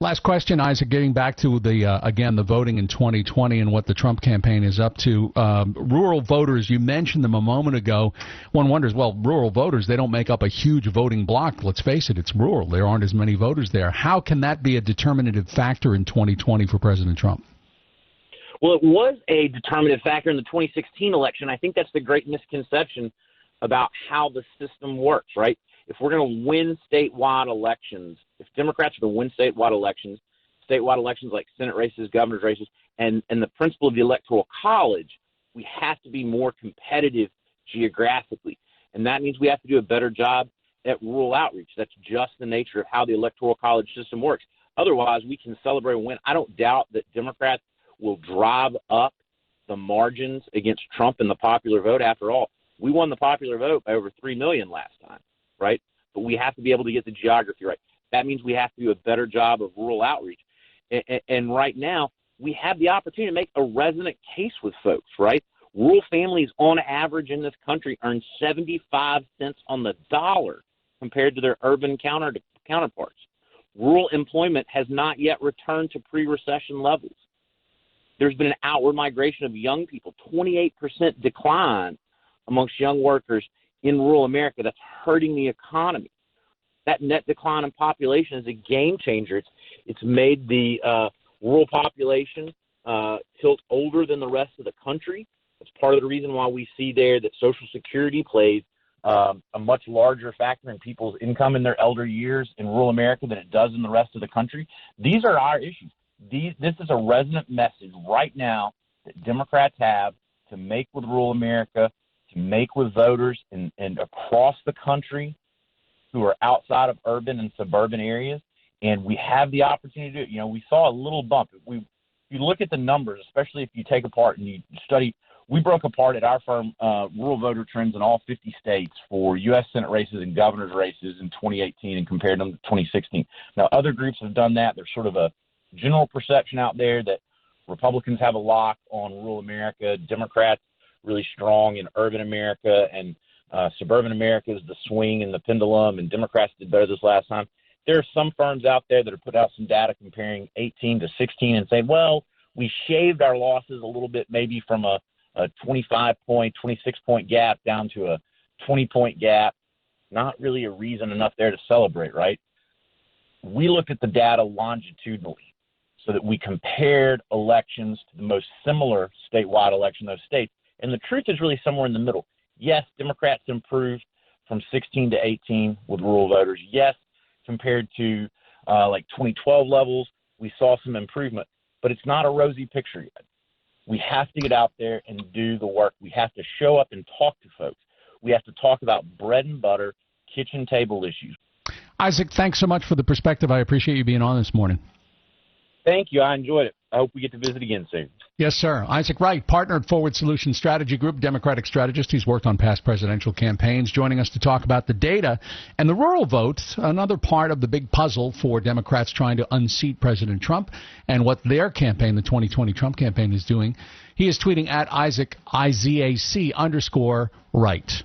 Last question, Isaac, getting back to again, the voting in 2020 and what the Trump campaign is up to. Rural voters, you mentioned them a moment ago. One wonders, well, rural voters, they don't make up a huge voting bloc. Let's face it, it's rural. There aren't as many voters there. How can that be a determinative factor in 2020 for President Trump? Well, it was a determinative factor in the 2016 election. I think that's the great misconception about how the system works, right? If we're going to win statewide elections, if Democrats are going to win statewide elections like Senate races, governor's races, and the principle of the Electoral College, we have to be more competitive geographically. And that means we have to do a better job at rural outreach. That's just the nature of how the Electoral College system works. Otherwise, we can celebrate a win. I don't doubt that Democrats will drive up the margins against Trump in the popular vote. After all, we won the popular vote by over 3 million last time, right? But we have to be able to get the geography right. That means we have to do a better job of rural outreach. And right now, we have the opportunity to make a resonant case with folks, right? Rural families, on average in this country, earn 75 cents on the dollar compared to their urban counterparts. Rural employment has not yet returned to pre-recession levels. There's been an outward migration of young people, 28% decline amongst young workers in rural America. That's hurting the economy. That net decline in population is a game changer. It's made the rural population tilt older than the rest of the country. It's part of the reason why we see there that Social Security plays a much larger factor in people's income in their elder years in rural America than it does in the rest of the country. These are our issues. This is a resonant message right now that Democrats have to make with rural America, to make with voters and across the country who are outside of urban and suburban areas. And we have the opportunity to do it. You know, we saw a little bump. If you look at the numbers, especially if you take apart and you study, we broke apart at our firm rural voter trends in all 50 states for U.S. Senate races and governor's races in 2018 and compared them to 2016. Now, other groups have done that. There's sort of a general perception out there that Republicans have a lock on rural America, Democrats really strong in urban America, and suburban America is the swing and the pendulum, and Democrats did better this last time. There are some firms out there that have put out some data comparing 18 to 16 and say, well, we shaved our losses a little bit, maybe from a 25-point, 26-point gap down to a 20-point gap. Not really a reason enough there to celebrate, right? We looked at the data longitudinally so that we compared elections to the most similar statewide election in those states. And the truth is really somewhere in the middle. Yes, Democrats improved from 16 to 18 with rural voters. Yes, compared to like 2012 levels, we saw some improvement. But it's not a rosy picture yet. We have to get out there and do the work. We have to show up and talk to folks. We have to talk about bread and butter, kitchen table issues. Isaac, thanks so much for the perspective. I appreciate you being on this morning. Thank you. I enjoyed it. I hope we get to visit again soon. Yes, sir. Isaac Wright, partner at Forward Solutions Strategy Group, Democratic strategist. He's worked on past presidential campaigns, joining us to talk about the data and the rural vote, another part of the big puzzle for Democrats trying to unseat President Trump and what their campaign, the 2020 Trump campaign, is doing. He is tweeting at Isaac, IZAC_Wright.